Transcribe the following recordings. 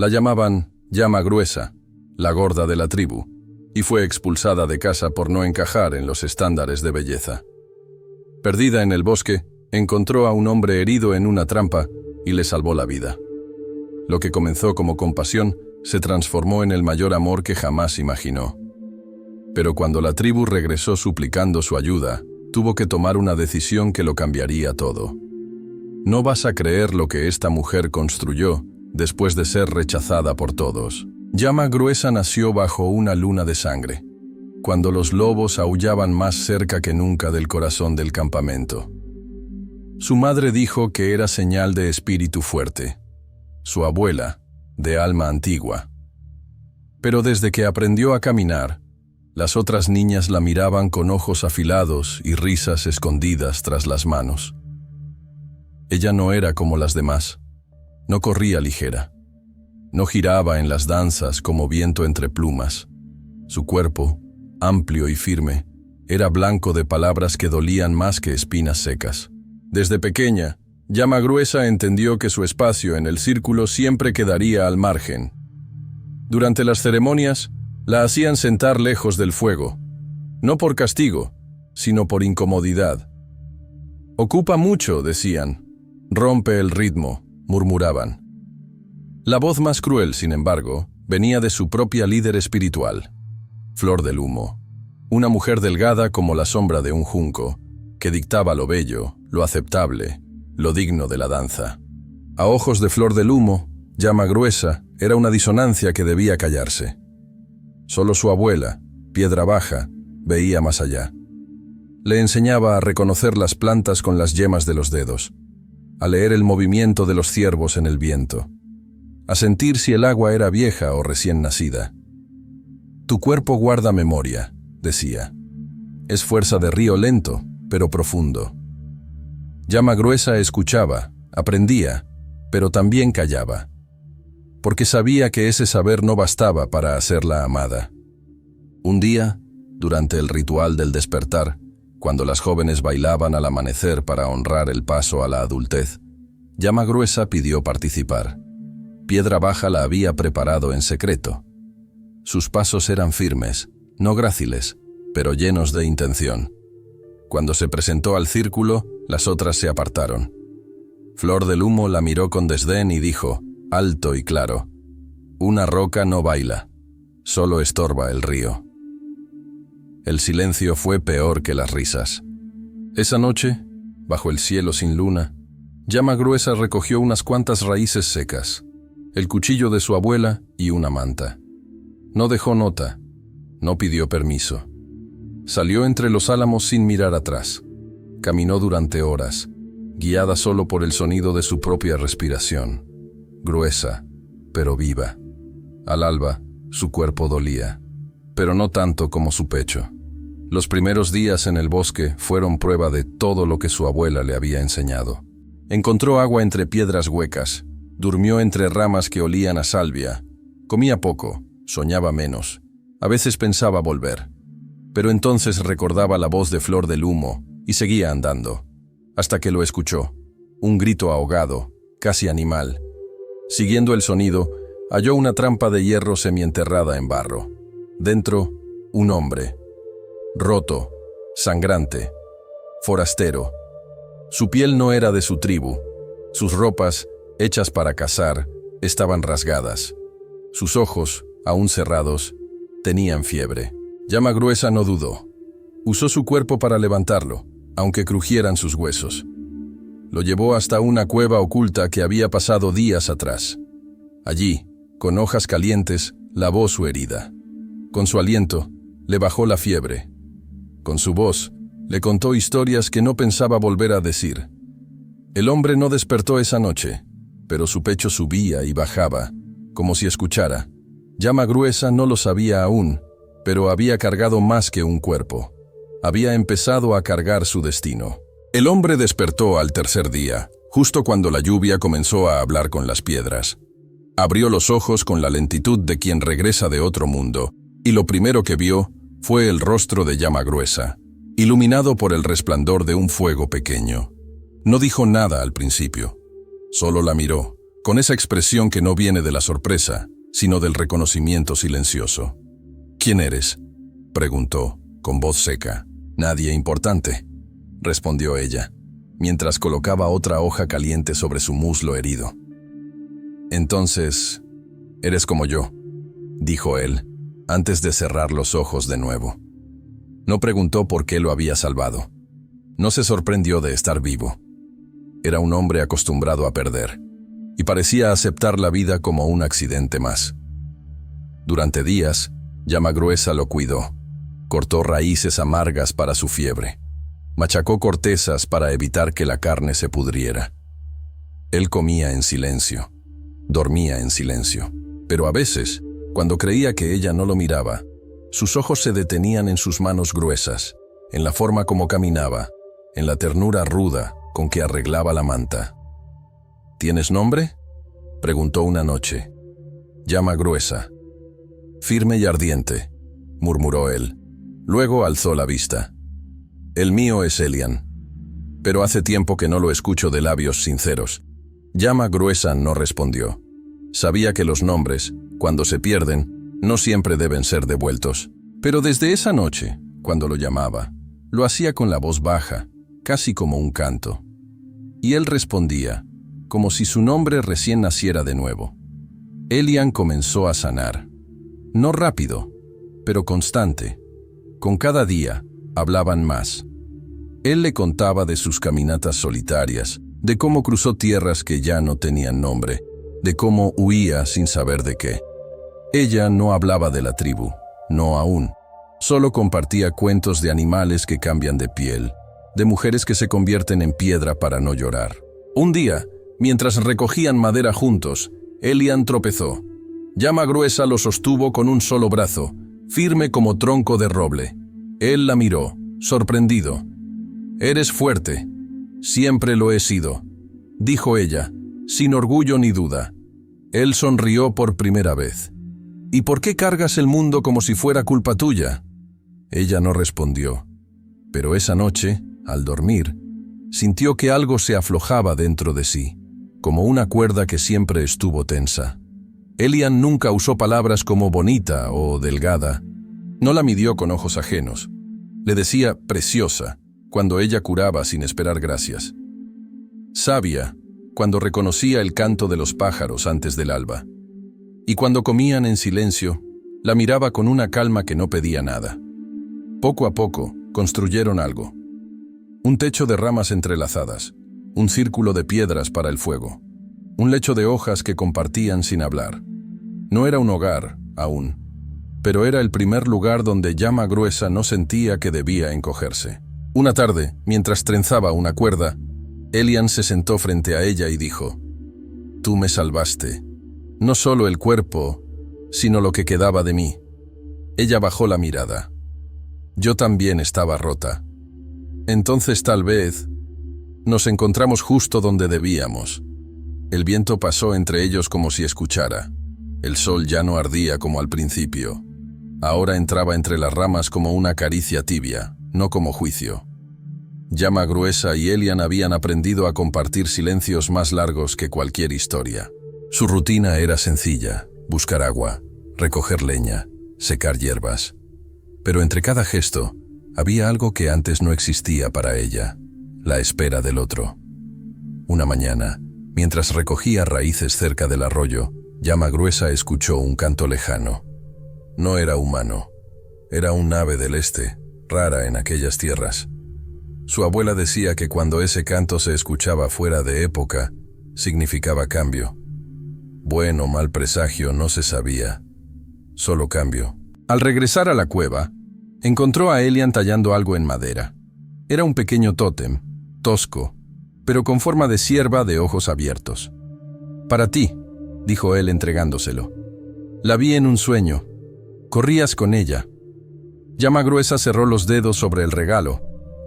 La llamaban Llama Gruesa, la gorda de la tribu, y fue expulsada de casa por no encajar en los estándares de belleza. Perdida en el bosque, encontró a un hombre herido en una trampa y le salvó la vida. Lo que comenzó como compasión se transformó en el mayor amor que jamás imaginó. Pero cuando la tribu regresó suplicando su ayuda, tuvo que tomar una decisión que lo cambiaría todo. No vas a creer lo que esta mujer construyó después de ser rechazada por todos. Llama Gruesa nació bajo una luna de sangre, cuando los lobos aullaban más cerca que nunca del corazón del campamento. Su madre dijo que era señal de espíritu fuerte, su abuela, de alma antigua. Pero desde que aprendió a caminar, las otras niñas la miraban con ojos afilados y risas escondidas tras las manos. Ella no era como las demás, no corría ligera, no giraba en las danzas como viento entre plumas. Su cuerpo, amplio y firme, era blanco de palabras que dolían más que espinas secas. Desde pequeña, Llama Gruesa entendió que su espacio en el círculo siempre quedaría al margen. Durante las ceremonias, la hacían sentar lejos del fuego, no por castigo, sino por incomodidad. Ocupa mucho, decían. Rompe el ritmo, murmuraban. La voz más cruel, sin embargo, venía de su propia líder espiritual, Flor del Humo, una mujer delgada como la sombra de un junco, que dictaba lo bello, lo aceptable, lo digno de la danza. A ojos de Flor del Humo, Llama Gruesa era una disonancia que debía callarse. Solo su abuela, Piedra Baja, veía más allá. Le enseñaba a reconocer las plantas con las yemas de los dedos, a leer el movimiento de los ciervos en el viento, a sentir si el agua era vieja o recién nacida. Tu cuerpo guarda memoria, decía. Es fuerza de río lento, pero profundo. Llama Gruesa escuchaba, aprendía, pero también callaba, porque sabía que ese saber no bastaba para hacerla amada. Un día, durante el ritual del despertar, cuando las jóvenes bailaban al amanecer para honrar el paso a la adultez, Llama Gruesa pidió participar. Piedra Baja la había preparado en secreto. Sus pasos eran firmes, no gráciles, pero llenos de intención. Cuando se presentó al círculo, las otras se apartaron. Flor del Humo la miró con desdén y dijo, alto y claro, una roca no baila, solo estorba el río. El silencio fue peor que las risas. Esa noche, bajo el cielo sin luna, Llama Gruesa recogió unas cuantas raíces secas, el cuchillo de su abuela y una manta. No dejó nota, no pidió permiso. Salió entre los álamos sin mirar atrás. Caminó durante horas, guiada solo por el sonido de su propia respiración. Gruesa, pero viva. Al alba, su cuerpo dolía, pero no tanto como su pecho. Los primeros días en el bosque fueron prueba de todo lo que su abuela le había enseñado. Encontró agua entre piedras huecas, durmió entre ramas que olían a salvia, comía poco, soñaba menos, a veces pensaba volver. Pero entonces recordaba la voz de Flor del Humo y seguía andando, hasta que lo escuchó, un grito ahogado, casi animal. Siguiendo el sonido, halló una trampa de hierro semienterrada en barro. Dentro, un hombre, roto, sangrante, forastero. Su piel no era de su tribu, sus ropas, hechas para cazar, estaban rasgadas. Sus ojos, aún cerrados, tenían fiebre. Llama Gruesa no dudó. Usó su cuerpo para levantarlo, aunque crujieran sus huesos. Lo llevó hasta una cueva oculta que había pasado días atrás. Allí, con hojas calientes, lavó su herida. Con su aliento, le bajó la fiebre. Con su voz, le contó historias que no pensaba volver a decir. El hombre no despertó esa noche, pero su pecho subía y bajaba, como si escuchara. Llama Gruesa no lo sabía aún, pero había cargado más que un cuerpo. Había empezado a cargar su destino. El hombre despertó al tercer día, justo cuando la lluvia comenzó a hablar con las piedras. Abrió los ojos con la lentitud de quien regresa de otro mundo, y lo primero que vio fue el rostro de Llama Gruesa, iluminado por el resplandor de un fuego pequeño. No dijo nada al principio, solo la miró, con esa expresión que no viene de la sorpresa, sino del reconocimiento silencioso. «¿Quién eres?», preguntó, con voz seca. «Nadie importante», respondió ella, mientras colocaba otra hoja caliente sobre su muslo herido. «Entonces, eres como yo», dijo él, antes de cerrar los ojos de nuevo. No preguntó por qué lo había salvado. No se sorprendió de estar vivo. Era un hombre acostumbrado a perder, y parecía aceptar la vida como un accidente más. Durante días, Llama Gruesa lo cuidó. Cortó raíces amargas para su fiebre. Machacó cortezas para evitar que la carne se pudriera. Él comía en silencio. Dormía en silencio. Pero a veces, cuando creía que ella no lo miraba, sus ojos se detenían en sus manos gruesas, en la forma como caminaba, en la ternura ruda con que arreglaba la manta. «¿Tienes nombre?», preguntó una noche. «Llama Gruesa». «Firme y ardiente», murmuró él. Luego alzó la vista. «El mío es Elian. Pero hace tiempo que no lo escucho de labios sinceros». Llama Gruesa no respondió. Sabía que los nombres, cuando se pierden, no siempre deben ser devueltos. Pero desde esa noche, cuando lo llamaba, lo hacía con la voz baja, casi como un canto. Y él respondía, como si su nombre recién naciera de nuevo. Elian comenzó a sanar. No rápido, pero constante. Con cada día, hablaban más. Él le contaba de sus caminatas solitarias, de cómo cruzó tierras que ya no tenían nombre, de cómo huía sin saber de qué. Ella no hablaba de la tribu, no aún. Solo compartía cuentos de animales que cambian de piel, de mujeres que se convierten en piedra para no llorar. Un día, mientras recogían madera juntos, Elian tropezó. Llama Gruesa lo sostuvo con un solo brazo, firme como tronco de roble. Él la miró, sorprendido. «Eres fuerte. Siempre lo he sido», dijo ella, sin orgullo ni duda. Él sonrió por primera vez. «¿Y por qué cargas el mundo como si fuera culpa tuya?». Ella no respondió. Pero esa noche, al dormir, sintió que algo se aflojaba dentro de sí, como una cuerda que siempre estuvo tensa. Elian nunca usó palabras como bonita o delgada. No la midió con ojos ajenos. Le decía preciosa, cuando ella curaba sin esperar gracias. Sabia, cuando reconocía el canto de los pájaros antes del alba. Y cuando comían en silencio, la miraba con una calma que no pedía nada. Poco a poco, construyeron algo. Un techo de ramas entrelazadas, un círculo de piedras para el fuego, un lecho de hojas que compartían sin hablar. No era un hogar, aún, pero era el primer lugar donde Llama Gruesa no sentía que debía encogerse. Una tarde, mientras trenzaba una cuerda, Elian se sentó frente a ella y dijo: «Tú me salvaste. No solo el cuerpo, sino lo que quedaba de mí». Ella bajó la mirada. «Yo también estaba rota. Entonces tal vez nos encontramos justo donde debíamos». El viento pasó entre ellos como si escuchara. El sol ya no ardía como al principio. Ahora entraba entre las ramas como una caricia tibia, no como juicio. Llama Gruesa y Elian habían aprendido a compartir silencios más largos que cualquier historia. Su rutina era sencilla: buscar agua, recoger leña, secar hierbas. Pero entre cada gesto, había algo que antes no existía para ella: la espera del otro. Una mañana, mientras recogía raíces cerca del arroyo, Llama Gruesa escuchó un canto lejano. No era humano. Era un ave del este, rara en aquellas tierras. Su abuela decía que cuando ese canto se escuchaba fuera de época, significaba cambio. Buen o mal presagio no se sabía. Solo cambio. Al regresar a la cueva, encontró a Elian tallando algo en madera. Era un pequeño tótem, tosco, pero con forma de cierva de ojos abiertos. «Para ti», dijo él entregándoselo. «La vi en un sueño. Corrías con ella». Llama Gruesa cerró los dedos sobre el regalo,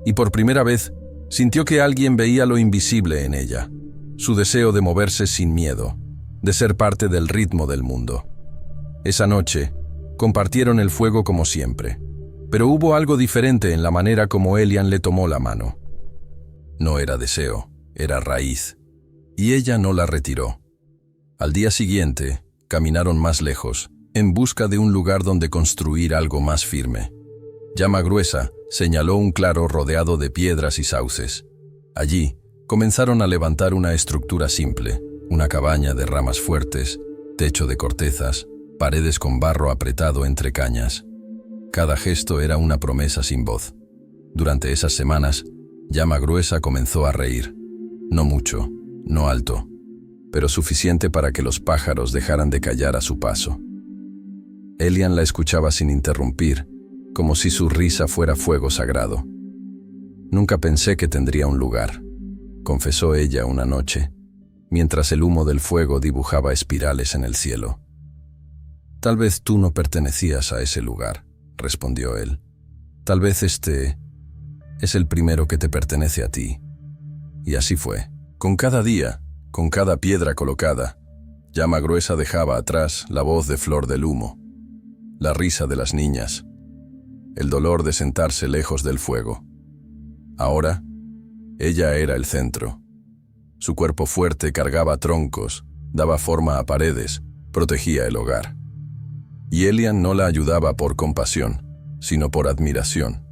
y por primera vez sintió que alguien veía lo invisible en ella, su deseo de moverse sin miedo, de ser parte del ritmo del mundo. Esa noche, compartieron el fuego como siempre, pero hubo algo diferente en la manera como Elian le tomó la mano. No era deseo, era raíz, y ella no la retiró. Al día siguiente, caminaron más lejos, en busca de un lugar donde construir algo más firme. Llama Gruesa señaló un claro rodeado de piedras y sauces. Allí, comenzaron a levantar una estructura simple, una cabaña de ramas fuertes, techo de cortezas, paredes con barro apretado entre cañas. Cada gesto era una promesa sin voz. Durante esas semanas, Llama Gruesa comenzó a reír. No mucho, no alto, pero suficiente para que los pájaros dejaran de callar a su paso. Elian la escuchaba sin interrumpir, como si su risa fuera fuego sagrado. «Nunca pensé que tendría un lugar», confesó ella una noche, mientras el humo del fuego dibujaba espirales en el cielo. «Tal vez tú no pertenecías a ese lugar», respondió él. «Tal vez este es el primero que te pertenece a ti». Y así fue. Con cada día, con cada piedra colocada, Llama Gruesa dejaba atrás la voz de Flor del Humo, la risa de las niñas, el dolor de sentarse lejos del fuego. Ahora, ella era el centro. Su cuerpo fuerte cargaba troncos, daba forma a paredes, protegía el hogar. Y Elian no la ayudaba por compasión, sino por admiración.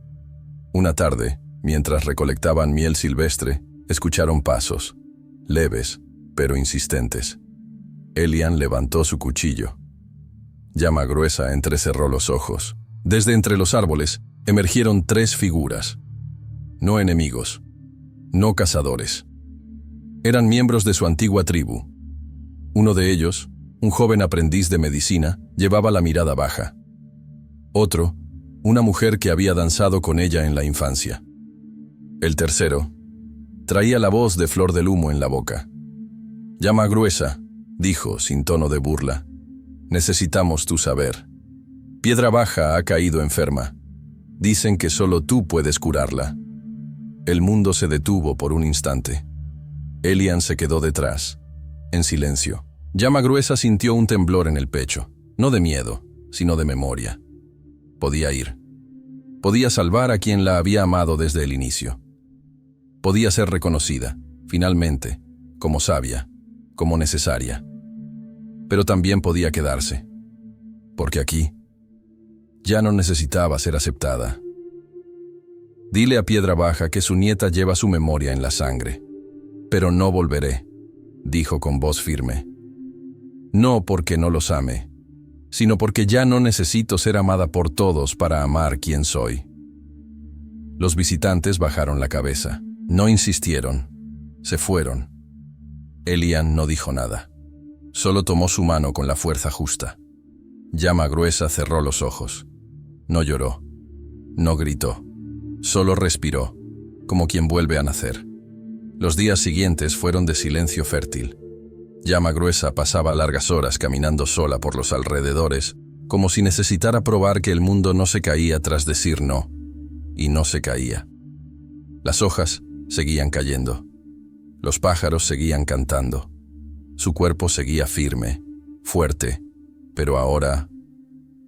Una tarde, mientras recolectaban miel silvestre, escucharon pasos, leves, pero insistentes. Elian levantó su cuchillo. Llama Gruesa entrecerró los ojos. Desde entre los árboles emergieron 3 figuras. No enemigos, no cazadores. Eran miembros de su antigua tribu. Uno de ellos, un joven aprendiz de medicina, llevaba la mirada baja. Otro, una mujer que había danzado con ella en la infancia. El tercero, traía la voz de Flor del Humo en la boca. «Llama Gruesa», dijo sin tono de burla. «Necesitamos tu saber. Piedra Baja ha caído enferma. Dicen que solo tú puedes curarla». El mundo se detuvo por un instante. Elian se quedó detrás, en silencio. Llama Gruesa sintió un temblor en el pecho, no de miedo, sino de memoria. Podía ir. Podía salvar a quien la había amado desde el inicio. Podía ser reconocida, finalmente, como sabia, como necesaria. Pero también podía quedarse, porque aquí ya no necesitaba ser aceptada. «Dile a Piedra Baja que su nieta lleva su memoria en la sangre. Pero no volveré», dijo con voz firme. «No porque no los ame, sino porque ya no necesito ser amada por todos para amar quien soy». Los visitantes bajaron la cabeza. No insistieron. Se fueron. Elian no dijo nada. Solo tomó su mano con la fuerza justa. Llama Gruesa cerró los ojos. No lloró. No gritó. Solo respiró, como quien vuelve a nacer. Los días siguientes fueron de silencio fértil. Llama Gruesa pasaba largas horas caminando sola por los alrededores, como si necesitara probar que el mundo no se caía tras decir no. Y no se caía. Las hojas seguían cayendo. Los pájaros seguían cantando. Su cuerpo seguía firme, fuerte, pero ahora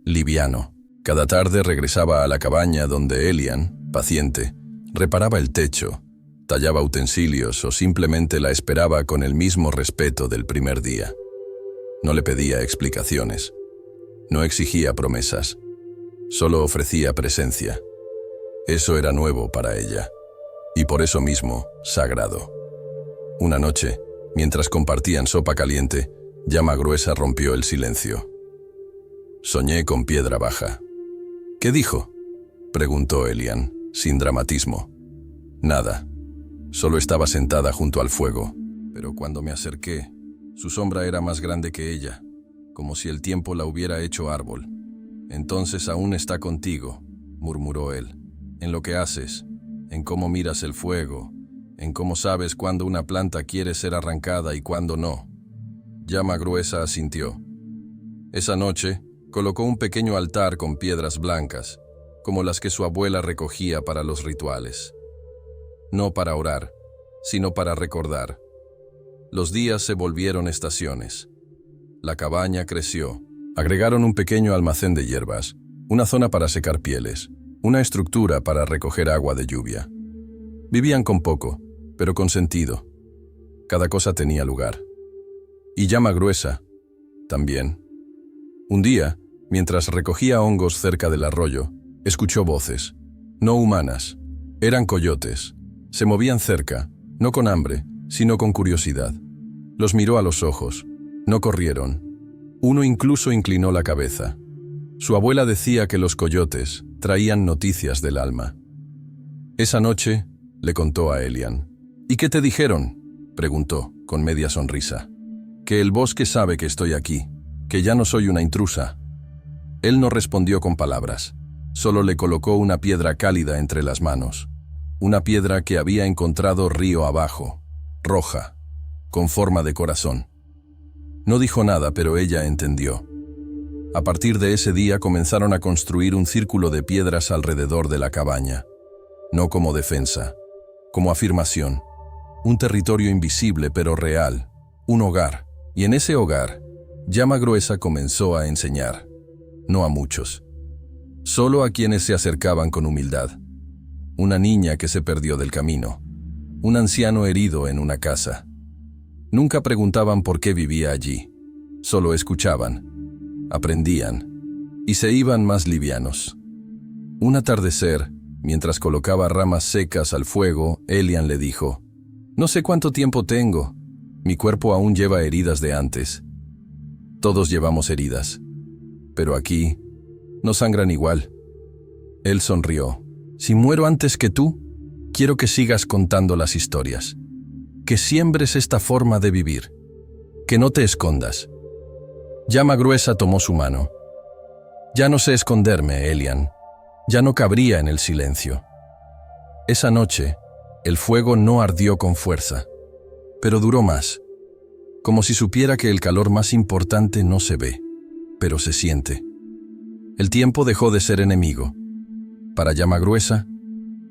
liviano. Cada tarde regresaba a la cabaña donde Elian, paciente, reparaba el techo, tallaba utensilios o simplemente la esperaba con el mismo respeto del primer día. No le pedía explicaciones. No exigía promesas. Solo ofrecía presencia. Eso era nuevo para ella. Y por eso mismo, sagrado. Una noche, mientras compartían sopa caliente, Llama Gruesa rompió el silencio. «Soñé con Piedra Baja». «¿Qué dijo?», preguntó Elian, sin dramatismo. «Nada. Solo estaba sentada junto al fuego. Pero cuando me acerqué, su sombra era más grande que ella, como si el tiempo la hubiera hecho árbol. Entonces aún está contigo», murmuró él, «en lo que haces, en cómo miras el fuego, en cómo sabes cuándo una planta quiere ser arrancada y cuándo no». Llama Gruesa asintió. Esa noche, colocó un pequeño altar con piedras blancas, como las que su abuela recogía para los rituales. No para orar, sino para recordar. Los días se volvieron estaciones. La cabaña creció. Agregaron un pequeño almacén de hierbas, una zona para secar pieles, una estructura para recoger agua de lluvia. Vivían con poco, pero con sentido. Cada cosa tenía lugar. Y llama gruesa, también. Un día, mientras recogía hongos cerca del arroyo, escuchó voces, no humanas, eran coyotes. Se movían cerca, no con hambre, sino con curiosidad. Los miró a los ojos, no corrieron. Uno incluso inclinó la cabeza. Su abuela decía que los coyotes traían noticias del alma. Esa noche le contó a Elian. ¿Y qué te dijeron?, preguntó, con media sonrisa. Que el bosque sabe que estoy aquí, que ya no soy una intrusa. Él no respondió con palabras, solo le colocó una piedra cálida entre las manos. Una piedra que había encontrado río abajo, roja, con forma de corazón. No dijo nada, pero ella entendió. A partir de ese día comenzaron a construir un círculo de piedras alrededor de la cabaña. No como defensa, como afirmación. Un territorio invisible pero real, un hogar. Y en ese hogar, Llama Gruesa comenzó a enseñar. No a muchos. Solo a quienes se acercaban con humildad. Una niña que se perdió del camino. Un anciano herido en una casa. Nunca preguntaban por qué vivía allí. Solo escuchaban. Aprendían. Y se iban más livianos. Un atardecer, mientras colocaba ramas secas al fuego, Elian le dijo: «No sé cuánto tiempo tengo. Mi cuerpo aún lleva heridas de antes. Todos llevamos heridas. Pero aquí no sangran igual». Él sonrió. «Si muero antes que tú, quiero que sigas contando las historias. Que siembres esta forma de vivir. Que no te escondas». Llama Gruesa tomó su mano. «Ya no sé esconderme, Elian. Ya no cabría en el silencio». Esa noche, el fuego no ardió con fuerza, pero duró más, como si supiera que el calor más importante no se ve, pero se siente. El tiempo dejó de ser enemigo. Para Llama Gruesa,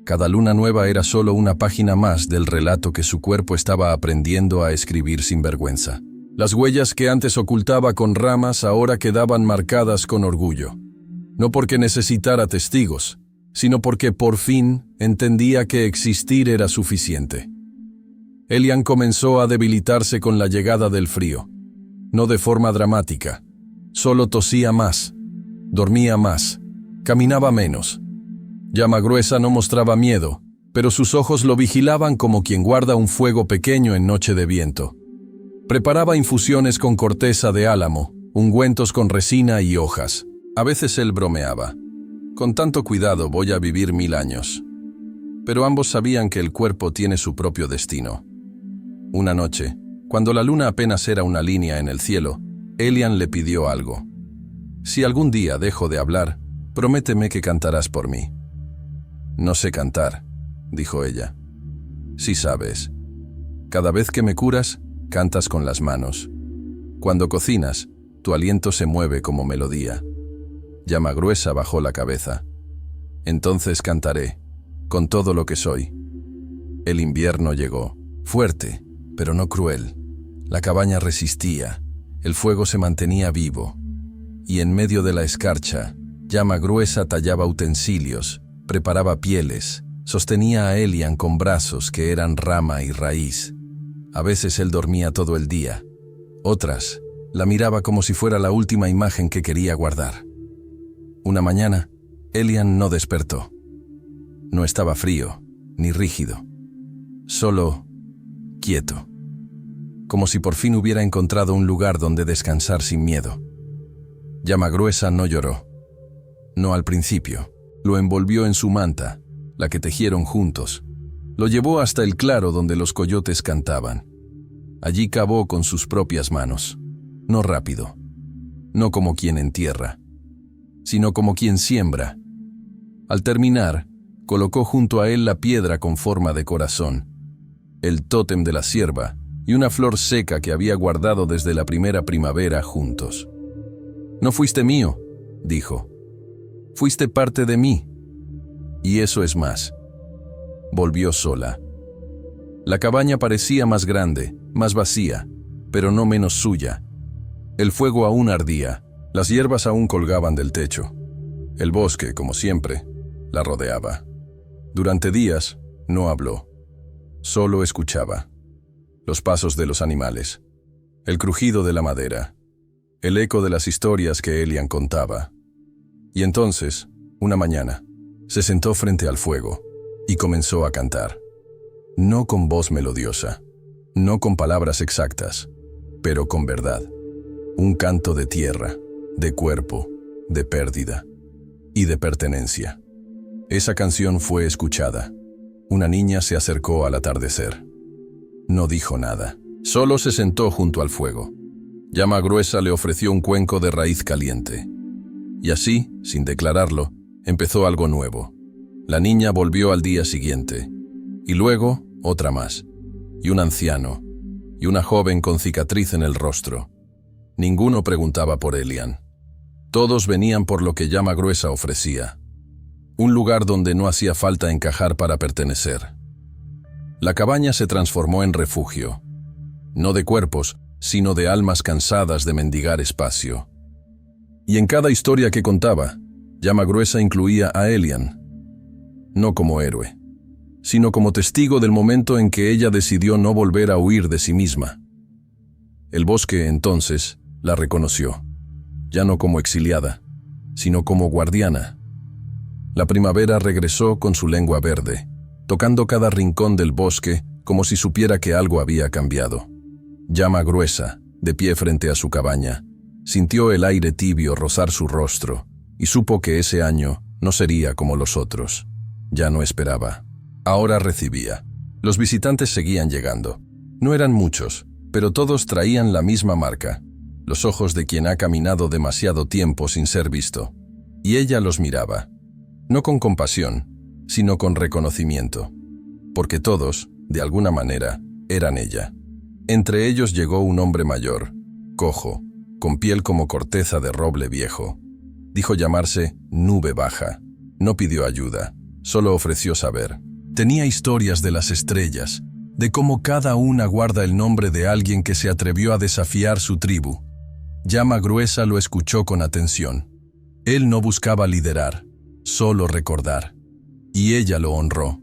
cada luna nueva era solo una página más del relato que su cuerpo estaba aprendiendo a escribir sin vergüenza. Las huellas que antes ocultaba con ramas ahora quedaban marcadas con orgullo. No porque necesitara testigos, sino porque por fin entendía que existir era suficiente. Elian comenzó a debilitarse con la llegada del frío. No de forma dramática. Solo tosía más, dormía más, caminaba menos. Llama Gruesa no mostraba miedo, pero sus ojos lo vigilaban como quien guarda un fuego pequeño en noche de viento. Preparaba infusiones con corteza de álamo, ungüentos con resina y hojas. A veces él bromeaba: «Con tanto cuidado voy a vivir 1000 años». Pero ambos sabían que el cuerpo tiene su propio destino. Una noche, cuando la luna apenas era una línea en el cielo, Elian le pidió algo. «Si algún día dejo de hablar, prométeme que cantarás por mí». «No sé cantar», dijo ella. «Sí sabes. Cada vez que me curas, cantas con las manos. Cuando cocinas, tu aliento se mueve como melodía». Llama Gruesa bajó la cabeza. «Entonces cantaré, con todo lo que soy». El invierno llegó, fuerte, pero no cruel. La cabaña resistía, el fuego se mantenía vivo. Y en medio de la escarcha, Llama Gruesa tallaba utensilios, preparaba pieles, sostenía a Elian con brazos que eran rama y raíz. A veces él dormía todo el día. Otras, la miraba como si fuera la última imagen que quería guardar. Una mañana, Elian no despertó. No estaba frío, ni rígido. Solo quieto. Como si por fin hubiera encontrado un lugar donde descansar sin miedo. Llama Gruesa no lloró. No al principio. Lo envolvió en su manta, la que tejieron juntos. Lo llevó hasta el claro donde los coyotes cantaban. Allí cavó con sus propias manos. No rápido. No como quien entierra, sino como quien siembra. Al terminar, colocó junto a él la piedra con forma de corazón, el tótem de la cierva y una flor seca que había guardado desde la primera primavera juntos. «No fuiste mío», dijo. «Fuiste parte de mí. Y eso es más». Volvió sola. La cabaña parecía más grande, más vacía, pero no menos suya. El fuego aún ardía. Las hierbas aún colgaban del techo. El bosque, como siempre, la rodeaba. Durante días no habló. Solo escuchaba. Los pasos de los animales. el crujido de la madera, el eco de las historias que Elian contaba. Y entonces, una mañana, se sentó frente al fuego y comenzó a cantar. No con voz melodiosa, no con palabras exactas, pero con verdad. Un canto de tierra, de cuerpo, de pérdida y de pertenencia. Esa canción fue escuchada. Una niña se acercó al atardecer. No dijo nada, solo se sentó junto al fuego. Llama Gruesa le ofreció un cuenco de raíz caliente. Y así, sin declararlo, empezó algo nuevo. La niña volvió al día siguiente, y luego otra más, y un anciano, y una joven con cicatriz en el rostro. Ninguno preguntaba por Elian. Todos venían por lo que Llama Gruesa ofrecía. Un lugar donde no hacía falta encajar para pertenecer. La cabaña se transformó en refugio, no de cuerpos, sino de almas cansadas de mendigar espacio. Y en cada historia que contaba, Llama Gruesa incluía a Elian, no como héroe, sino como testigo del momento en que ella decidió no volver a huir de sí misma. El bosque, entonces, la reconoció, ya no como exiliada, sino como guardiana. La primavera regresó con su lengua verde, tocando cada rincón del bosque como si supiera que algo había cambiado. Llama Gruesa, de pie frente a su cabaña, sintió el aire tibio rozar su rostro y supo que ese año no sería como los otros. Ya no esperaba. Ahora recibía. Los visitantes seguían llegando. No eran muchos, pero todos traían la misma marca, los ojos de quien ha caminado demasiado tiempo sin ser visto. Y ella los miraba, no con compasión, sino con reconocimiento, porque todos, de alguna manera, eran ella. Entre ellos llegó un hombre mayor, cojo, con piel como corteza de roble viejo. Dijo llamarse Nube Baja. No pidió ayuda, solo ofreció saber. Tenía historias de las estrellas, de cómo cada una guarda el nombre de alguien que se atrevió a desafiar su tribu. Llama Gruesa lo escuchó con atención. Él no buscaba liderar, solo recordar. Y ella lo honró.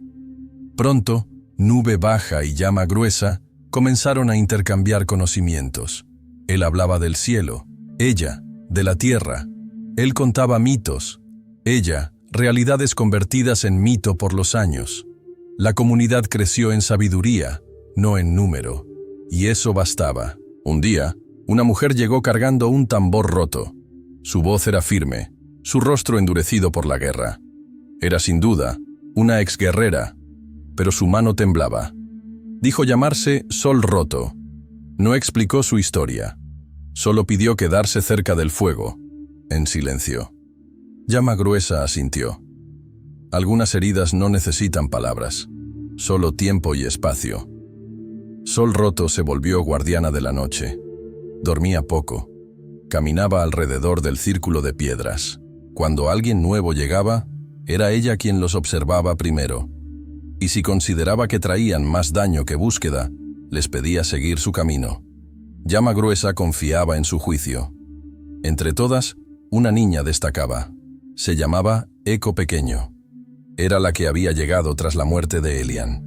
Pronto, Nube Baja y Llama Gruesa comenzaron a intercambiar conocimientos. Él hablaba del cielo, ella, de la tierra. Él contaba mitos, ella, realidades convertidas en mito por los años. La comunidad creció en sabiduría, no en número, y eso bastaba. Un día, una mujer llegó cargando un tambor roto. Su voz era firme, su rostro endurecido por la guerra. Era sin duda una exguerrera, pero su mano temblaba. Dijo llamarse Sol Roto. No explicó su historia. Solo pidió quedarse cerca del fuego, en silencio. Llama Gruesa asintió. Algunas heridas no necesitan palabras, solo tiempo y espacio. Sol Roto se volvió guardiana de la noche. Dormía poco. Caminaba alrededor del círculo de piedras. Cuando alguien nuevo llegaba, era ella quien los observaba primero. Y si consideraba que traían más daño que búsqueda, les pedía seguir su camino. Llama Gruesa confiaba en su juicio. Entre todas, una niña destacaba. Se llamaba Eco Pequeño. Era la que había llegado tras la muerte de Elian.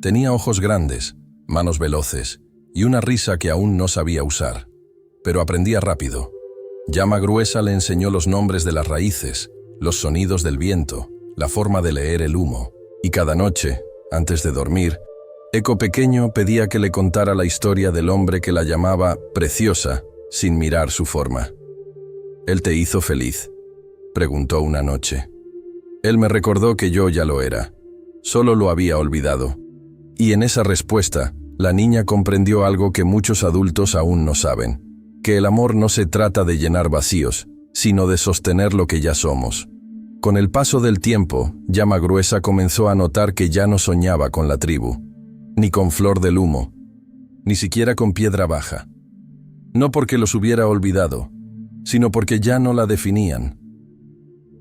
Tenía ojos grandes, manos veloces y una risa que aún no sabía usar. Pero aprendía rápido. Llama Gruesa le enseñó los nombres de las raíces, los sonidos del viento, la forma de leer el humo. Y cada noche, antes de dormir, Eco Pequeño pedía que le contara la historia del hombre que la llamaba preciosa, sin mirar su forma. «¿Él te hizo feliz?», preguntó una noche. Él me recordó que yo ya lo era. Solo lo había olvidado. Y en esa respuesta, la niña comprendió algo que muchos adultos aún no saben, que el amor no se trata de llenar vacíos, sino de sostener lo que ya somos. Con el paso del tiempo, Llama Gruesa comenzó a notar que ya no soñaba con la tribu, ni con Flor del Humo, ni siquiera con Piedra Baja. No porque los hubiera olvidado, sino porque ya no la definían.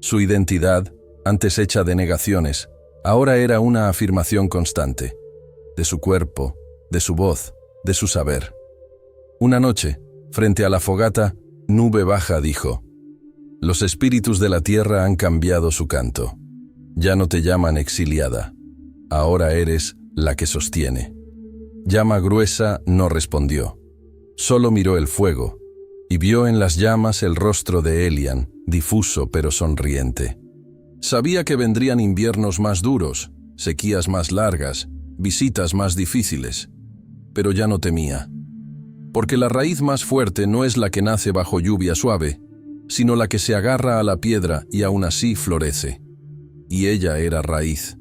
Su identidad, antes hecha de negaciones, ahora era una afirmación constante, de su cuerpo, de su voz, de su saber. Una noche, frente a la fogata, Nube Baja dijo: «Los espíritus de la tierra han cambiado su canto. Ya no te llaman exiliada, ahora eres la que sostiene». Llama Gruesa no respondió. Solo miró el fuego y vio en las llamas el rostro de Elian, difuso pero sonriente. Sabía que vendrían inviernos más duros, sequías más largas, visitas más difíciles, pero ya no temía. Porque la raíz más fuerte no es la que nace bajo lluvia suave, sino la que se agarra a la piedra y aún así florece. Y ella era raíz.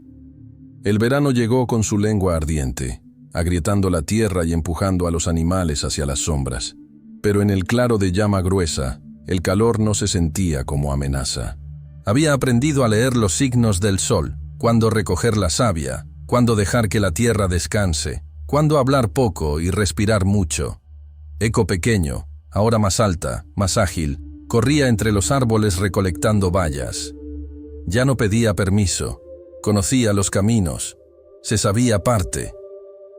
El verano llegó con su lengua ardiente, agrietando la tierra y empujando a los animales hacia las sombras. Pero en el claro de llama gruesa, el calor no se sentía como amenaza. Había aprendido a leer los signos del sol, cuándo recoger la savia, cuándo dejar que la tierra descanse, cuándo hablar poco y respirar mucho. Eco pequeño, ahora más alta, más ágil, corría entre los árboles recolectando bayas. Ya no pedía permiso, conocía los caminos, se sabía parte.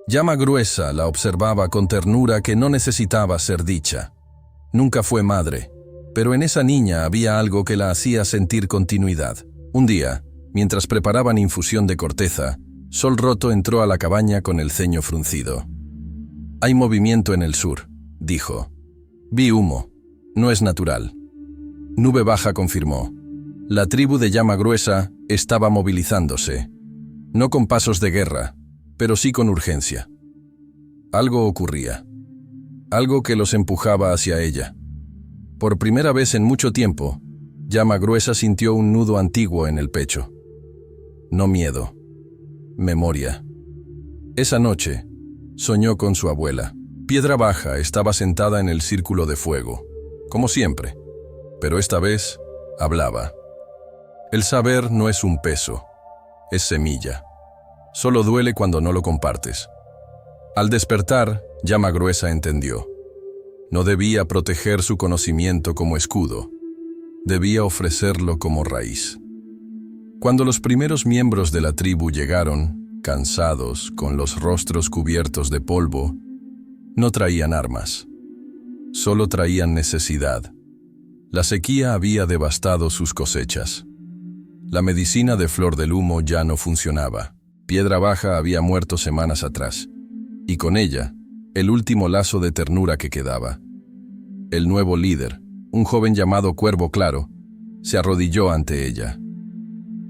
Llama gruesa la observaba con ternura que no necesitaba ser dicha. Nunca fue madre, pero en esa niña había algo que la hacía sentir continuidad. Un día, mientras preparaban infusión de corteza, Sol Roto entró a la cabaña con el ceño fruncido. «Hay movimiento en el sur», dijo. «Vi humo. No es natural». Nube Baja confirmó. La tribu de Llama Gruesa estaba movilizándose. No con pasos de guerra, pero sí con urgencia. Algo ocurría. Algo que los empujaba hacia ella. Por primera vez en mucho tiempo, Llama Gruesa sintió un nudo antiguo en el pecho. No miedo. Memoria. Esa noche, soñó con su abuela. Piedra Baja estaba sentada en el círculo de fuego, como siempre, pero esta vez hablaba. El saber no es un peso, es semilla. Solo duele cuando no lo compartes. Al despertar, Llama Gruesa entendió. No debía proteger su conocimiento como escudo, debía ofrecerlo como raíz. Cuando los primeros miembros de la tribu llegaron, cansados, con los rostros cubiertos de polvo, no traían armas, solo traían necesidad. La sequía había devastado sus cosechas. La medicina de Flor del Humo ya no funcionaba. Piedra Baja había muerto semanas atrás, y con ella, el último lazo de ternura que quedaba. El nuevo líder, un joven llamado Cuervo Claro, se arrodilló ante ella.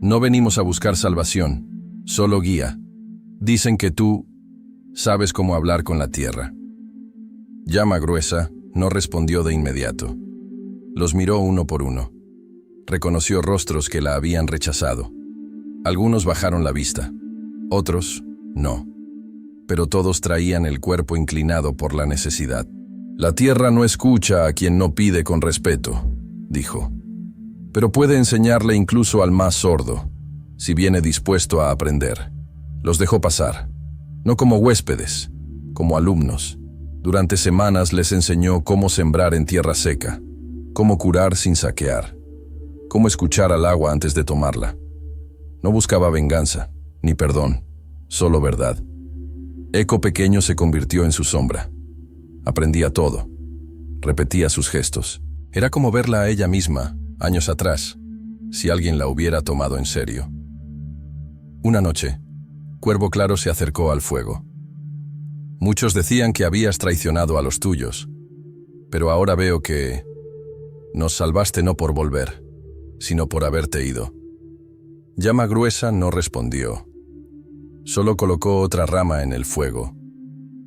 No venimos a buscar salvación, solo guía. Dicen que tú sabes cómo hablar con la tierra. Llama Gruesa no respondió de inmediato. Los miró uno por uno. Reconoció rostros que la habían rechazado. Algunos bajaron la vista, otros no. Pero todos traían el cuerpo inclinado por la necesidad. La tierra no escucha a quien no pide con respeto, dijo. Pero puede enseñarle incluso al más sordo, si viene dispuesto a aprender. Los dejó pasar, no como huéspedes, como alumnos. Durante semanas les enseñó cómo sembrar en tierra seca, cómo curar sin saquear, cómo escuchar al agua antes de tomarla. No buscaba venganza, ni perdón, solo verdad. Eco pequeño se convirtió en su sombra. Aprendía todo. Repetía sus gestos. Era como verla a ella misma, años atrás, si alguien la hubiera tomado en serio. Una noche, Cuervo Claro se acercó al fuego. Muchos decían que habías traicionado a los tuyos, pero ahora veo que nos salvaste no por volver, sino por haberte ido. Llama Gruesa no respondió. Solo colocó otra rama en el fuego.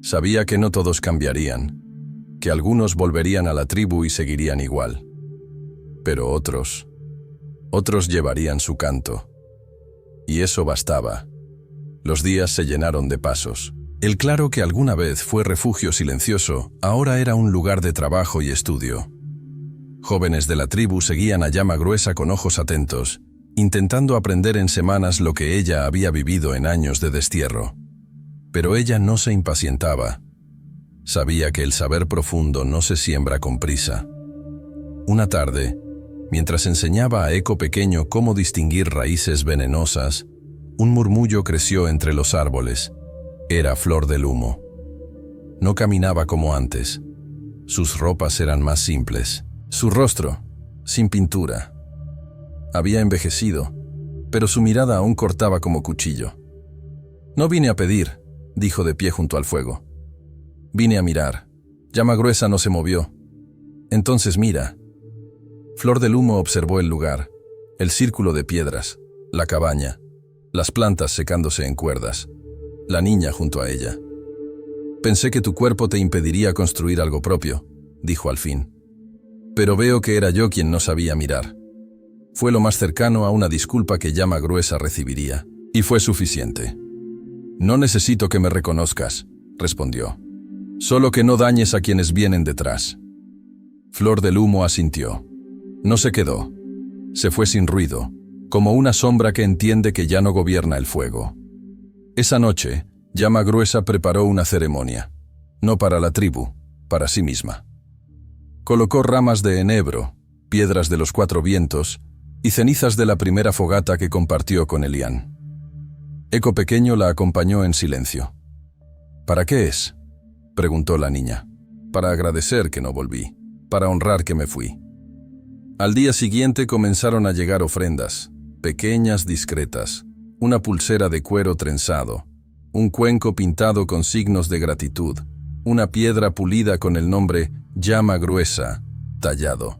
Sabía que no todos cambiarían, que algunos volverían a la tribu y seguirían igual. Pero otros llevarían su canto. Y eso bastaba. Los días se llenaron de pasos. El claro que alguna vez fue refugio silencioso, ahora era un lugar de trabajo y estudio. Jóvenes de la tribu seguían a Llama Gruesa con ojos atentos, intentando aprender en semanas lo que ella había vivido en años de destierro. Pero ella no se impacientaba. Sabía que el saber profundo no se siembra con prisa. Una tarde, mientras enseñaba a Eco pequeño cómo distinguir raíces venenosas, un murmullo creció entre los árboles. Era Flor del Humo. No caminaba como antes. Sus ropas eran más simples. Su rostro, sin pintura. Había envejecido, pero su mirada aún cortaba como cuchillo. «No vine a pedir», dijo de pie junto al fuego. «Vine a mirar». Llama Gruesa no se movió. Entonces mira. Flor del Humo observó el lugar, el círculo de piedras, la cabaña, las plantas secándose en cuerdas, la niña junto a ella. Pensé que tu cuerpo te impediría construir algo propio, dijo al fin. Pero veo que era yo quien no sabía mirar. Fue lo más cercano a una disculpa que Llama Gruesa recibiría, y fue suficiente. No necesito que me reconozcas, respondió. Solo que no dañes a quienes vienen detrás. Flor del Humo asintió. No se quedó. Se fue sin ruido, como una sombra que entiende que ya no gobierna el fuego. Esa noche, Llama Gruesa preparó una ceremonia, no para la tribu, para sí misma. Colocó ramas de enebro, piedras de los 4 vientos y cenizas de la primera fogata que compartió con Elian. Eco Pequeño la acompañó en silencio. ¿Para qué es?, preguntó la niña. Para agradecer que no volví, para honrar que me fui. Al día siguiente comenzaron a llegar ofrendas, pequeñas, discretas, una pulsera de cuero trenzado, un cuenco pintado con signos de gratitud, una piedra pulida con el nombre Llama Gruesa, tallado.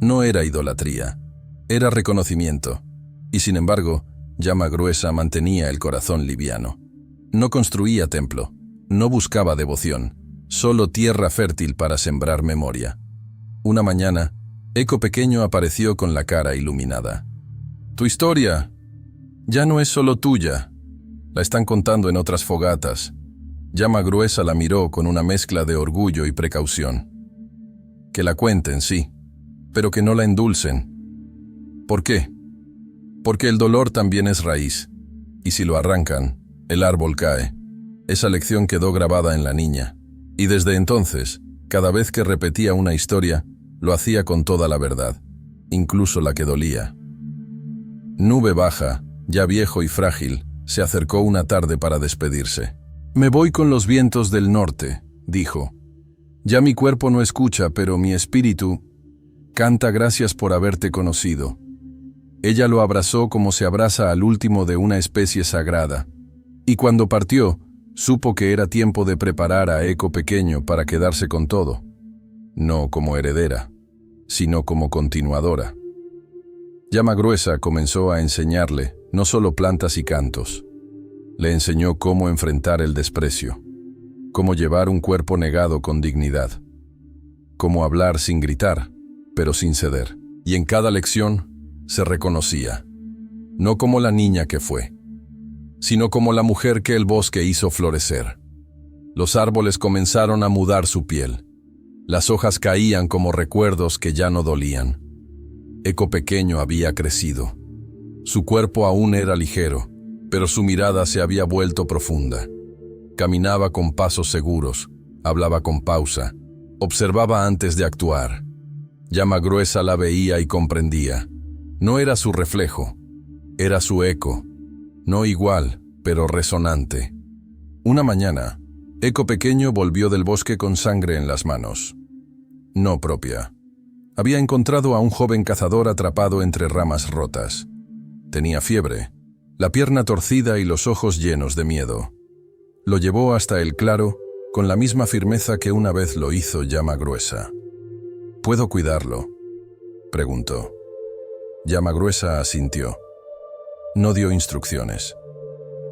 No era idolatría, era reconocimiento, y sin embargo, Llama Gruesa mantenía el corazón liviano. No construía templo, no buscaba devoción, solo tierra fértil para sembrar memoria. Una mañana, Eco Pequeño apareció con la cara iluminada. Tu historia ya no es solo tuya, la están contando en otras fogatas. Llama Gruesa la miró con una mezcla de orgullo y precaución. Que la cuenten, sí, pero que no la endulcen. ¿Por qué? Porque el dolor también es raíz, y si lo arrancan, el árbol cae. Esa lección quedó grabada en la niña, y desde entonces, cada vez que repetía una historia, lo hacía con toda la verdad, incluso la que dolía. Nube Baja, ya viejo y frágil, se acercó una tarde para despedirse. Me voy con los vientos del norte, dijo. Ya mi cuerpo no escucha, pero mi espíritu canta gracias por haberte conocido. Ella lo abrazó como se abraza al último de una especie sagrada, y cuando partió, supo que era tiempo de preparar a Eco Pequeño para quedarse con todo, no como heredera, sino como continuadora. Llama Gruesa comenzó a enseñarle no solo plantas y cantos, le enseñó cómo enfrentar el desprecio, cómo llevar un cuerpo negado con dignidad, cómo hablar sin gritar, pero sin ceder, y en cada lección se reconocía, no como la niña que fue, sino como la mujer que el bosque hizo florecer. Los árboles comenzaron a mudar su piel. Las hojas caían como recuerdos que ya no dolían. Eco Pequeño había crecido. Su cuerpo aún era ligero, pero su mirada se había vuelto profunda. Caminaba con pasos seguros, hablaba con pausa, observaba antes de actuar. Llama Gruesa la veía y comprendía. No era su reflejo, era su eco. No igual, pero resonante. Una mañana, Eco Pequeño volvió del bosque con sangre en las manos. No propia. Había encontrado a un joven cazador atrapado entre ramas rotas. Tenía fiebre, la pierna torcida y los ojos llenos de miedo. Lo llevó hasta el claro con la misma firmeza que una vez lo hizo Llama Gruesa. ¿Puedo cuidarlo?, preguntó. Llama Gruesa asintió. No dio instrucciones,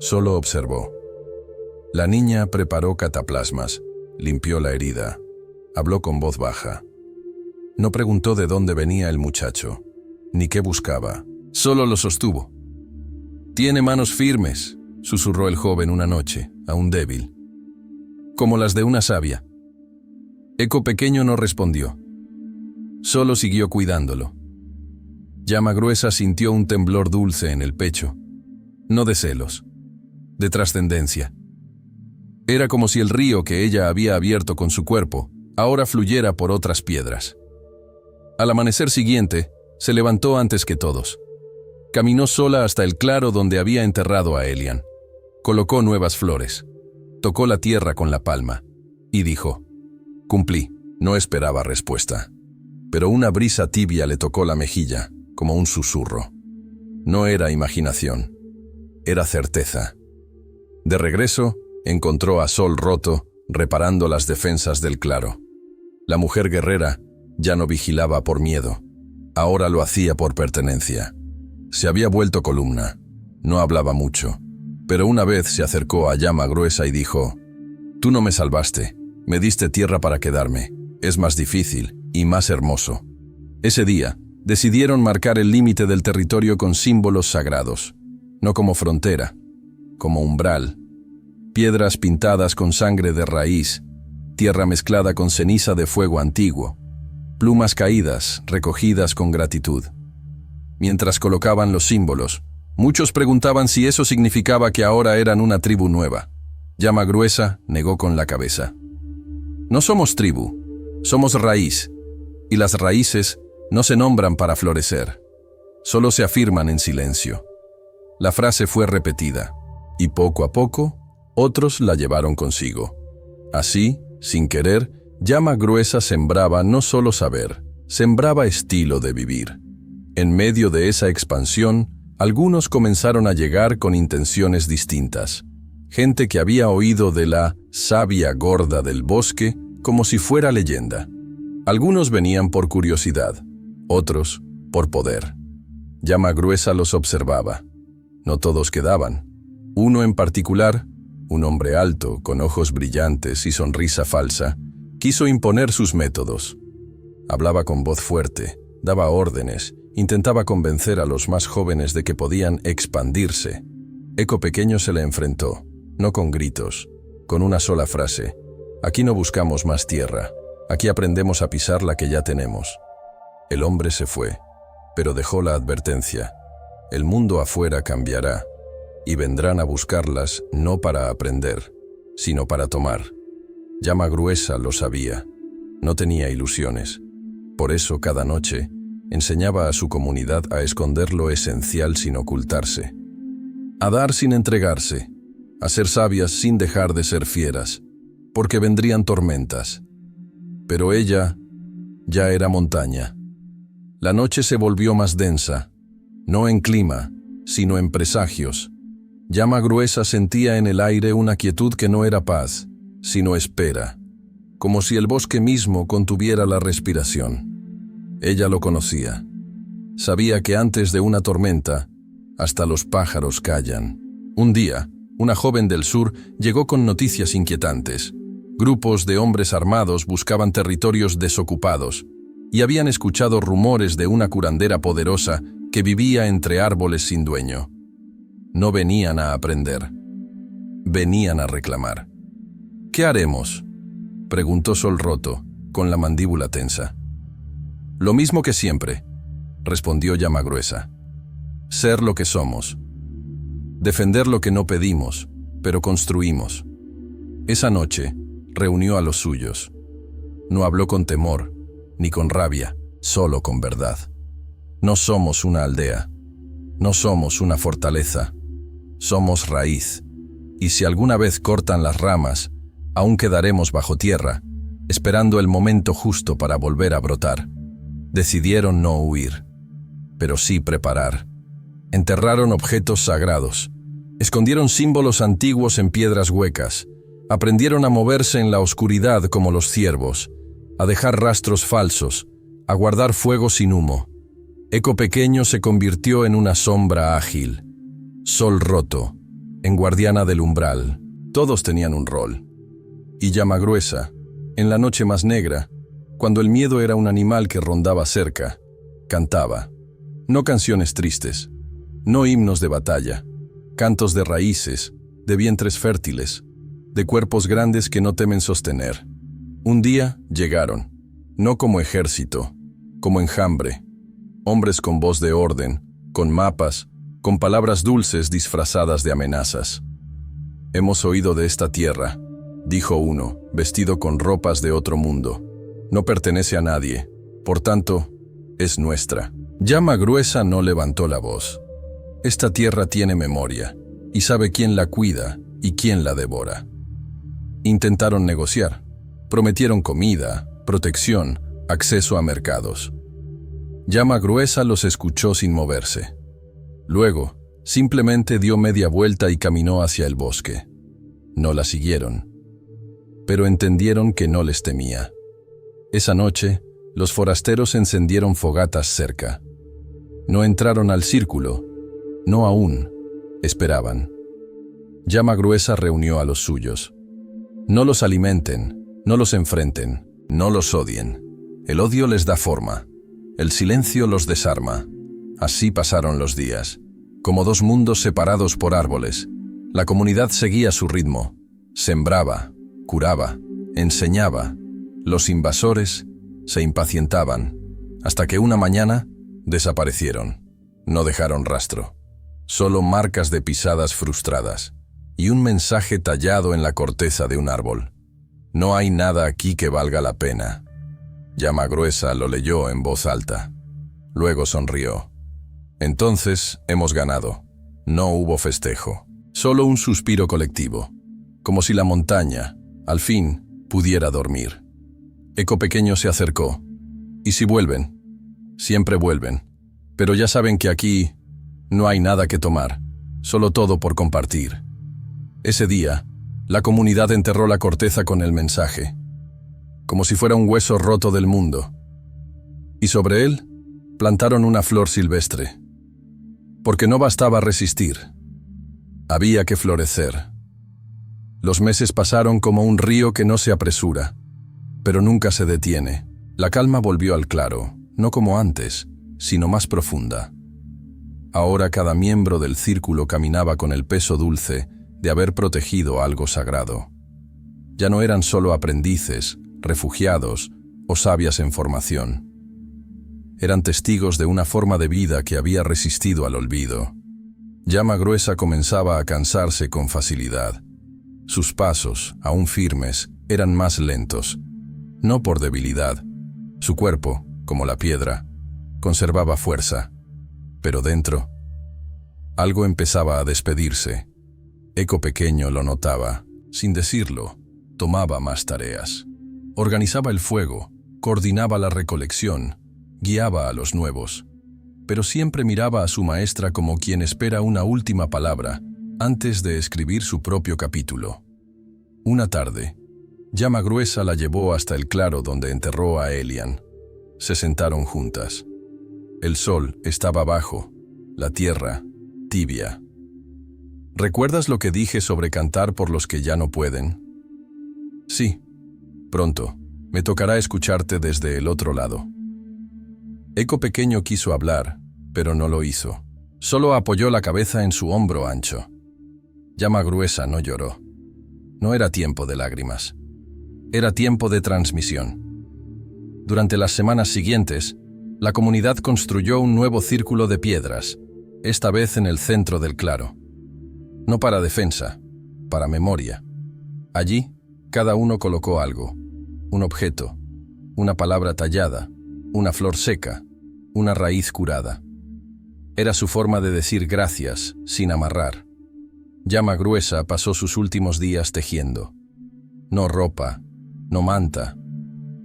solo observó. La niña preparó cataplasmas, limpió la herida, habló con voz baja. No preguntó de dónde venía el muchacho, ni qué buscaba, solo lo sostuvo. «Tiene manos firmes», susurró el joven una noche, aún débil, «como las de una savia». Eco Pequeño no respondió, solo siguió cuidándolo. Llama Gruesa sintió un temblor dulce en el pecho, no de celos, de trascendencia. Era como si el río que ella había abierto con su cuerpo ahora fluyera por otras piedras. Al amanecer siguiente, se levantó antes que todos. Caminó sola hasta el claro donde había enterrado a Elian. Colocó nuevas flores, tocó la tierra con la palma y dijo: «Cumplí». No esperaba respuesta, pero una brisa tibia le tocó la mejilla, como un susurro. No era imaginación, era certeza. De regreso, encontró a Sol Roto reparando las defensas del claro. La mujer guerrera ya no vigilaba por miedo, ahora lo hacía por pertenencia. Se había vuelto columna, no hablaba mucho, pero una vez se acercó a Llama Gruesa y dijo: «Tú no me salvaste, me diste tierra para quedarme, es más difícil y más hermoso». Ese día, decidieron marcar el límite del territorio con símbolos sagrados, no como frontera, como umbral, piedras pintadas con sangre de raíz, tierra mezclada con ceniza de fuego antiguo, plumas caídas, recogidas con gratitud. Mientras colocaban los símbolos, muchos preguntaban si eso significaba que ahora eran una tribu nueva. Llama Gruesa negó con la cabeza. «No somos tribu, somos raíz, y las raíces no se nombran para florecer, solo se afirman en silencio». La frase fue repetida, y poco a poco, otros la llevaron consigo. Así, sin querer, Llama Gruesa sembraba no solo saber, sembraba estilo de vivir. En medio de esa expansión, algunos comenzaron a llegar con intenciones distintas. Gente que había oído de la sabia gorda del bosque como si fuera leyenda. Algunos venían por curiosidad, otros por poder. Llama Gruesa los observaba. No todos quedaban. Uno en particular, un hombre alto, con ojos brillantes y sonrisa falsa, quiso imponer sus métodos. Hablaba con voz fuerte, daba órdenes, intentaba convencer a los más jóvenes de que podían expandirse. Eco Pequeño se le enfrentó, no con gritos, con una sola frase: «Aquí no buscamos más tierra, aquí aprendemos a pisar la que ya tenemos». El hombre se fue, pero dejó la advertencia: «El mundo afuera cambiará, y vendrán a buscarlas no para aprender, sino para tomar». Llama Gruesa lo sabía, no tenía ilusiones. Por eso cada noche enseñaba a su comunidad a esconder lo esencial sin ocultarse, a dar sin entregarse, a ser sabias sin dejar de ser fieras, porque vendrían tormentas. Pero ella ya era montaña. La noche se volvió más densa, no en clima, sino en presagios. Llama Gruesa sentía en el aire una quietud que no era paz, sino espera, como si el bosque mismo contuviera la respiración. Ella lo conocía. Sabía que antes de una tormenta, hasta los pájaros callan. Un día, una joven del sur llegó con noticias inquietantes. Grupos de hombres armados buscaban territorios desocupados y habían escuchado rumores de una curandera poderosa que vivía entre árboles sin dueño. No venían a aprender, venían a reclamar. «¿Qué haremos?», preguntó Solroto, con la mandíbula tensa. «Lo mismo que siempre», respondió Llama Gruesa. «Ser lo que somos. Defender lo que no pedimos, pero construimos». Esa noche reunió a los suyos. No habló con temor, ni con rabia, solo con verdad. No somos una aldea, no somos una fortaleza, somos raíz. Y si alguna vez cortan las ramas, aún quedaremos bajo tierra, esperando el momento justo para volver a brotar. Decidieron no huir, pero sí preparar. Enterraron objetos sagrados, escondieron símbolos antiguos en piedras huecas, aprendieron a moverse en la oscuridad como los ciervos, a dejar rastros falsos, a guardar fuego sin humo. Eco Pequeño se convirtió en una sombra ágil. Solroto, en guardiana del umbral. Todos tenían un rol. Y Llama Gruesa, en la noche más negra, cuando el miedo era un animal que rondaba cerca, cantaba. No canciones tristes, no himnos de batalla, cantos de raíces, de vientres fértiles, de cuerpos grandes que no temen sostener. Un día llegaron, no como ejército, como enjambre, hombres con voz de orden, con mapas, con palabras dulces disfrazadas de amenazas. «Hemos oído de esta tierra», dijo uno, vestido con ropas de otro mundo. «No pertenece a nadie, por tanto, es nuestra». Llama Gruesa no levantó la voz. «Esta tierra tiene memoria, y sabe quién la cuida y quién la devora». Intentaron negociar. Prometieron comida, protección, acceso a mercados. Llama Gruesa los escuchó sin moverse. Luego, simplemente dio media vuelta y caminó hacia el bosque. No la siguieron, pero entendieron que no les temía. Esa noche, los forasteros encendieron fogatas cerca. No entraron al círculo, no aún, esperaban. Llama Gruesa reunió a los suyos. No los alimenten, no los enfrenten, no los odien. El odio les da forma, el silencio los desarma. Así pasaron los días, como dos mundos separados por árboles. La comunidad seguía su ritmo, sembraba, curaba, enseñaba. Los invasores se impacientaban, hasta que una mañana desaparecieron. No dejaron rastro, solo marcas de pisadas frustradas y un mensaje tallado en la corteza de un árbol. No hay nada aquí que valga la pena. Llama Gruesa lo leyó en voz alta. Luego sonrió. Entonces hemos ganado. No hubo festejo, solo un suspiro colectivo, como si la montaña, al fin, pudiera dormir. Eco Pequeño se acercó. ¿Y si vuelven? Siempre vuelven. Pero ya saben que aquí no hay nada que tomar, solo todo por compartir. Ese día, la comunidad enterró la corteza con el mensaje, como si fuera un hueso roto del mundo. Y sobre él, plantaron una flor silvestre. Porque no bastaba resistir. Había que florecer. Los meses pasaron como un río que no se apresura, pero nunca se detiene. La calma volvió al claro, no como antes, sino más profunda. Ahora cada miembro del círculo caminaba con el peso dulce de haber protegido algo sagrado. Ya no eran solo aprendices, refugiados o sabias en formación. Eran testigos de una forma de vida que había resistido al olvido. Llama Gruesa comenzaba a cansarse con facilidad. Sus pasos, aún firmes, eran más lentos. No por debilidad. Su cuerpo, como la piedra, conservaba fuerza. Pero dentro, algo empezaba a despedirse. Eco Pequeño lo notaba. Sin decirlo, tomaba más tareas. Organizaba el fuego, coordinaba la recolección, guiaba a los nuevos. Pero siempre miraba a su maestra como quien espera una última palabra antes de escribir su propio capítulo. Una tarde, Llama Gruesa la llevó hasta el claro donde enterró a Elian. Se sentaron juntas. El sol estaba bajo, la tierra tibia. ¿Recuerdas lo que dije sobre cantar por los que ya no pueden? Sí, pronto, me tocará escucharte desde el otro lado. Eco Pequeño quiso hablar, pero no lo hizo. Solo apoyó la cabeza en su hombro ancho. Llama Gruesa no lloró. No era tiempo de lágrimas. Era tiempo de transmisión. Durante las semanas siguientes, la comunidad construyó un nuevo círculo de piedras, esta vez en el centro del claro. No para defensa, para memoria. Allí, cada uno colocó algo, un objeto, una palabra tallada, una flor seca, una raíz curada. Era su forma de decir gracias, sin amarrar. Llama Gruesa pasó sus últimos días tejiendo. No ropa, no manta,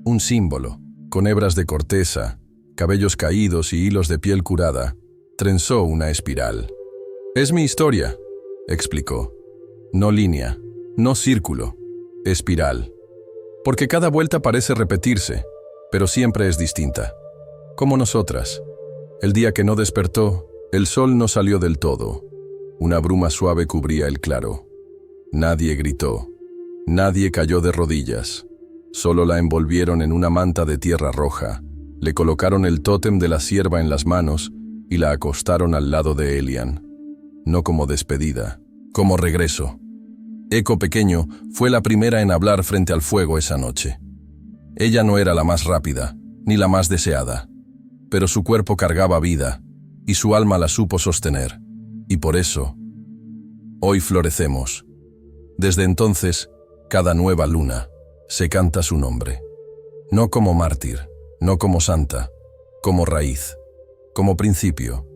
un símbolo, con hebras de corteza, cabellos caídos y hilos de piel curada, trenzó una espiral. «Es mi historia», explicó. «No línea, no círculo, espiral. Porque cada vuelta parece repetirse, pero siempre es distinta. Como nosotras. El día que no despertó, el sol no salió del todo. Una bruma suave cubría el claro. Nadie gritó. Nadie cayó de rodillas. Solo la envolvieron en una manta de tierra roja, le colocaron el tótem de la cierva en las manos y la acostaron al lado de Elian. No como despedida, como regreso. Eco Pequeño fue la primera en hablar frente al fuego esa noche. Ella no era la más rápida, ni la más deseada, pero su cuerpo cargaba vida, y su alma la supo sostener. Y por eso, hoy florecemos. Desde entonces, cada nueva luna, se canta su nombre. No como mártir, no como santa, como raíz, como principio,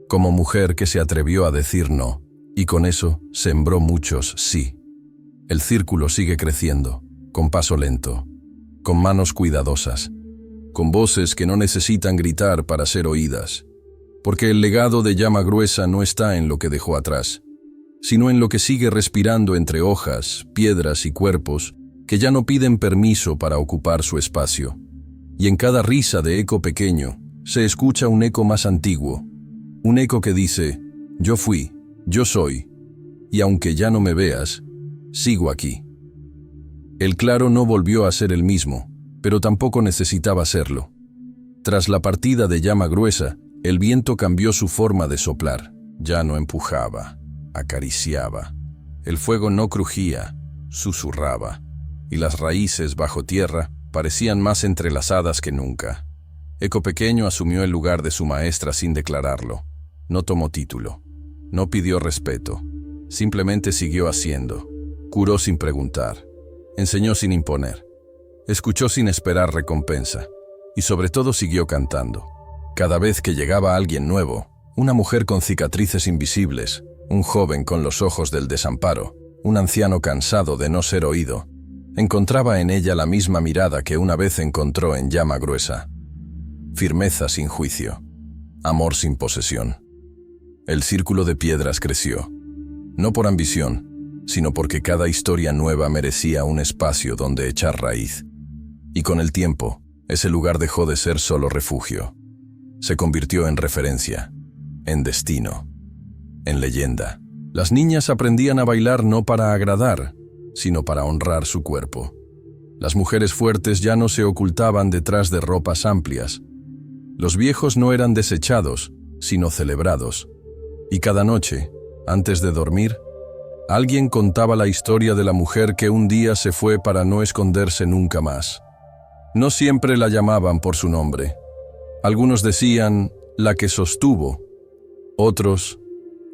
como mujer que se atrevió a decir no, y con eso sembró muchos sí. El círculo sigue creciendo, con paso lento, con manos cuidadosas, con voces que no necesitan gritar para ser oídas, porque el legado de Llama Gruesa no está en lo que dejó atrás, sino en lo que sigue respirando entre hojas, piedras y cuerpos que ya no piden permiso para ocupar su espacio. Y en cada risa de eco pequeño se escucha un eco más antiguo, un eco que dice, yo fui, yo soy, y aunque ya no me veas, sigo aquí. El claro no volvió a ser el mismo, pero tampoco necesitaba serlo. Tras la partida de Llama Gruesa, el viento cambió su forma de soplar. Ya no empujaba, acariciaba. El fuego no crujía, susurraba, y las raíces bajo tierra parecían más entrelazadas que nunca. Eco Pequeño asumió el lugar de su maestra sin declararlo. No tomó título, no pidió respeto, simplemente siguió haciendo. Curó sin preguntar, enseñó sin imponer, escuchó sin esperar recompensa, y sobre todo siguió cantando. Cada vez que llegaba alguien nuevo, una mujer con cicatrices invisibles, un joven con los ojos del desamparo, un anciano cansado de no ser oído, encontraba en ella la misma mirada que una vez encontró en Llama Gruesa. Firmeza sin juicio, amor sin posesión. El círculo de piedras creció, no por ambición, sino porque cada historia nueva merecía un espacio donde echar raíz. Y con el tiempo, ese lugar dejó de ser solo refugio. Se convirtió en referencia, en destino, en leyenda. Las niñas aprendían a bailar no para agradar, sino para honrar su cuerpo. Las mujeres fuertes ya no se ocultaban detrás de ropas amplias. Los viejos no eran desechados, sino celebrados. Y cada noche, antes de dormir, alguien contaba la historia de la mujer que un día se fue para no esconderse nunca más. No siempre la llamaban por su nombre. Algunos decían, la que sostuvo. Otros,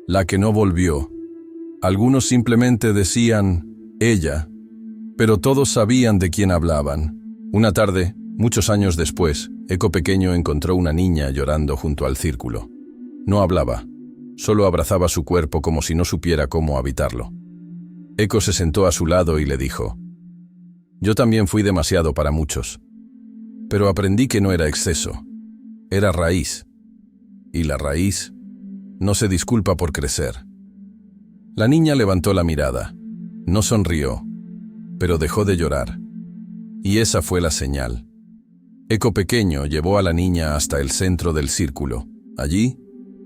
la que no volvió. Algunos simplemente decían, ella. Pero todos sabían de quién hablaban. Una tarde, muchos años después, Eco Pequeño encontró una niña llorando junto al círculo. No hablaba, solo abrazaba su cuerpo como si no supiera cómo habitarlo. Eco se sentó a su lado y le dijo, yo también fui demasiado para muchos, pero aprendí que no era exceso, era raíz, y la raíz no se disculpa por crecer. La niña levantó la mirada, no sonrió, pero dejó de llorar, y esa fue la señal. Eco Pequeño llevó a la niña hasta el centro del círculo. Allí,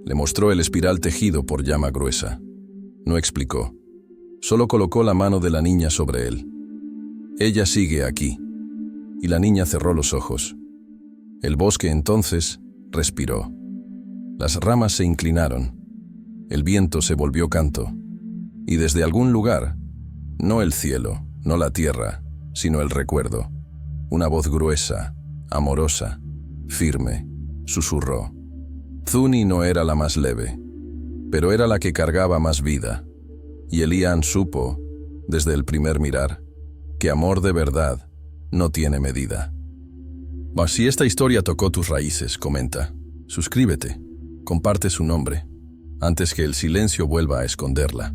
le mostró el espiral tejido por Llama Gruesa. No explicó, solo colocó la mano de la niña sobre él. Ella sigue aquí. Y la niña cerró los ojos. El bosque entonces respiró. Las ramas se inclinaron. El viento se volvió canto. Y desde algún lugar, no el cielo, no la tierra, sino el recuerdo, una voz gruesa, amorosa, firme, susurró. Zuni no era la más leve, pero era la que cargaba más vida. Y Elian supo, desde el primer mirar, que amor de verdad no tiene medida. Si esta historia tocó tus raíces, comenta, suscríbete, comparte su nombre, antes que el silencio vuelva a esconderla.